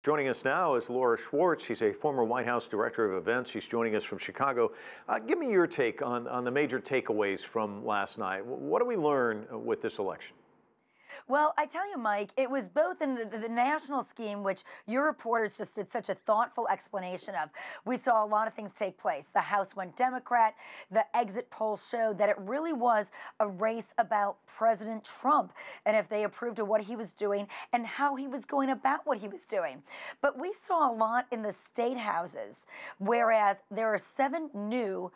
Joining us now is Laura Schwartz. She's a former White House Director of Events. She's joining us from Chicago. Give me your take on the major takeaways from last night. What do we learn with this election? Well, I tell you, Mike, it was both in the national scheme, which your reporters just did such a thoughtful explanation of. We saw a lot of things take place. The House went Democrat. The exit polls showed that it really was a race about President Trump and if they approved of what he was doing and how he was going about what he was doing. But we saw a lot in the state houses, whereas there are 7 new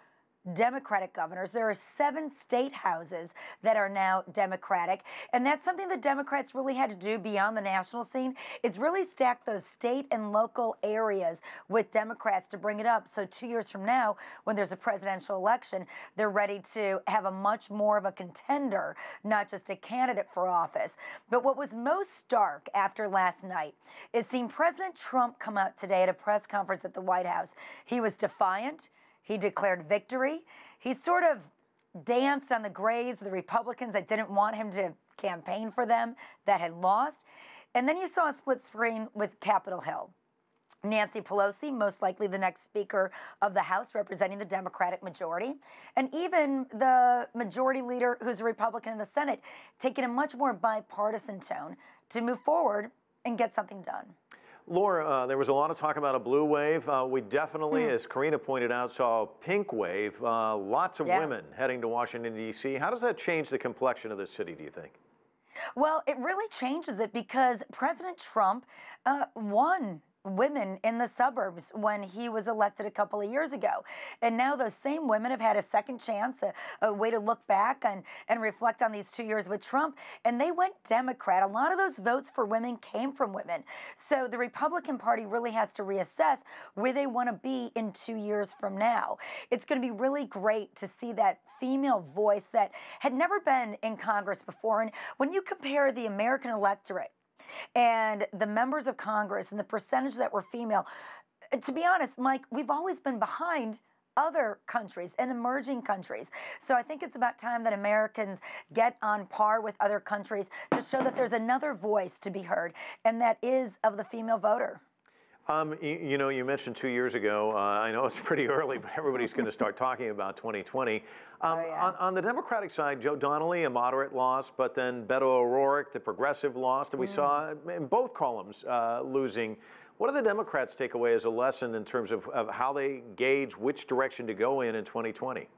Democratic governors. There are 7 state houses that are now Democratic. And that's something the Democrats really had to do beyond the national scene, is really stack those state and local areas with Democrats to bring it up. So 2 years from now, when there's a presidential election, they're ready to have a much more of a contender, not just a candidate for office. But what was most stark after last night is seeing President Trump come out today at a press conference at the White House. He was defiant. He declared victory. He sort of danced on the graves of the Republicans that didn't want him to campaign for them, that had lost. And then you saw a split screen with Capitol Hill. Nancy Pelosi, most likely the next Speaker of the House, representing the Democratic majority, and even the majority leader, who's a Republican in the Senate, taking a much more bipartisan tone to move forward and get something done. Laura, there was a lot of talk about a blue wave. We definitely, as Karina pointed out, saw a pink wave. Lots of women heading to Washington, D.C. How does that change the complexion of this city, do you think? Well, it really changes it because President Trump won women in the suburbs when he was elected a couple of years ago. And now those same women have had a second chance, a way to look back and reflect on these 2 years with Trump, and they went Democrat. A lot of those votes for women came from women. So the Republican Party really has to reassess where they want to be in 2 years from now. It's going to be really great to see that female voice that had never been in Congress before. And when you compare the American electorate and the members of Congress and the percentage that were female, to be honest, Mike, we've always been behind other countries and emerging countries. So I think it's about time that Americans get on par with other countries to show that there's another voice to be heard, and that is of the female voter. You know, you mentioned 2 years ago, I know it's pretty early, but everybody's going to start talking about 2020. On the Democratic side, Joe Donnelly, a moderate loss, but then Beto O'Rourke, the progressive loss, and we saw in both columns losing. What do the Democrats take away as a lesson in terms of how they gauge which direction to go in 2020?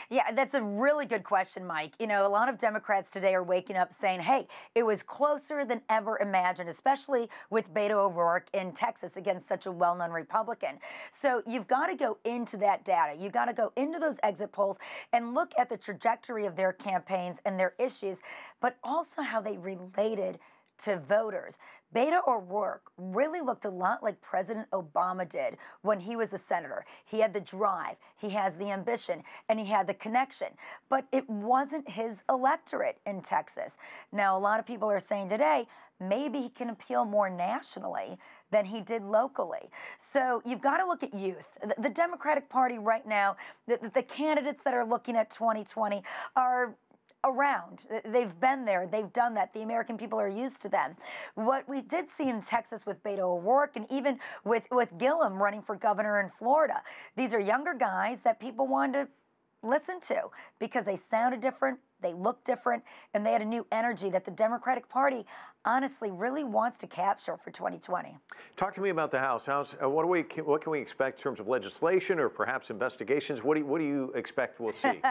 Yeah, that's a really good question, Mike. You know, a lot of Democrats today are waking up saying, hey, it was closer than ever imagined, especially with Beto O'Rourke in Texas against such a well-known Republican. So you've got to go into that data. You've got to go into those exit polls and look at the trajectory of their campaigns and their issues, but also how they related to voters. Beto O'Rourke really looked a lot like President Obama did when he was a senator. He had the drive, he has the ambition, and he had the connection. But it wasn't his electorate in Texas. Now, a lot of people are saying today, maybe he can appeal more nationally than he did locally. So you've got to look at youth. The Democratic Party right now, the candidates that are looking at 2020 are around. They've been there. They've done that. The American people are used to them. What we did see in Texas with Beto O'Rourke and even with Gillum running for governor in Florida, these are younger guys that people wanted to listen to because they sounded different, they looked different, and they had a new energy that the Democratic Party honestly really wants to capture for 2020. Talk to me about the House. What can we expect in terms of legislation or perhaps investigations? What do you expect we'll see?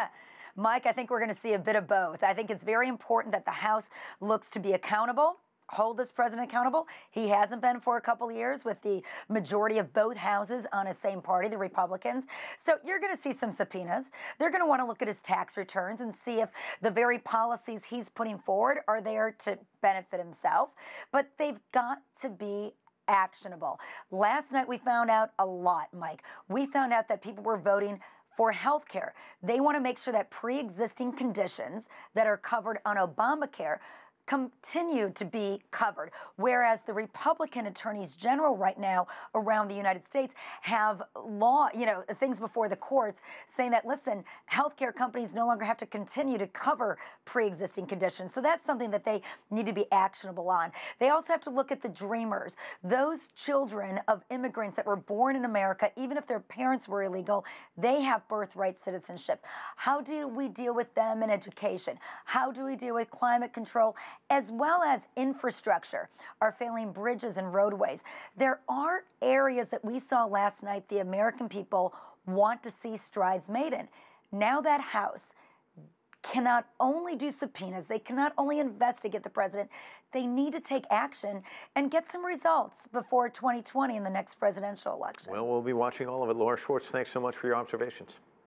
Mike, I think we're going to see a bit of both. I think it's very important that the House looks to be accountable, hold this president accountable. He hasn't been for a couple of years with the majority of both houses on his same party, the Republicans. So you're going to see some subpoenas. They're going to want to look at his tax returns and see if the very policies he's putting forward are there to benefit himself. But they've got to be actionable. Last night we found out a lot, Mike. We found out that people were voting for health care. They want to make sure that pre-existing conditions that are covered on Obamacare continue to be covered, whereas the Republican attorneys general right now around the United States have things before the courts saying that, listen, healthcare companies no longer have to continue to cover pre-existing conditions. So that's something that they need to be actionable on. They also have to look at the dreamers, those children of immigrants that were born in America, even if their parents were illegal, they have birthright citizenship. How do we deal with them in education? How do we deal with climate control, as well as infrastructure, our failing bridges and roadways? There are areas that we saw last night the American people want to see strides made in. Now that House cannot only do subpoenas, they cannot only investigate the president, they need to take action and get some results before 2020 in the next presidential election. Well, we'll be watching all of it. Laura Schwartz, thanks so much for your observations.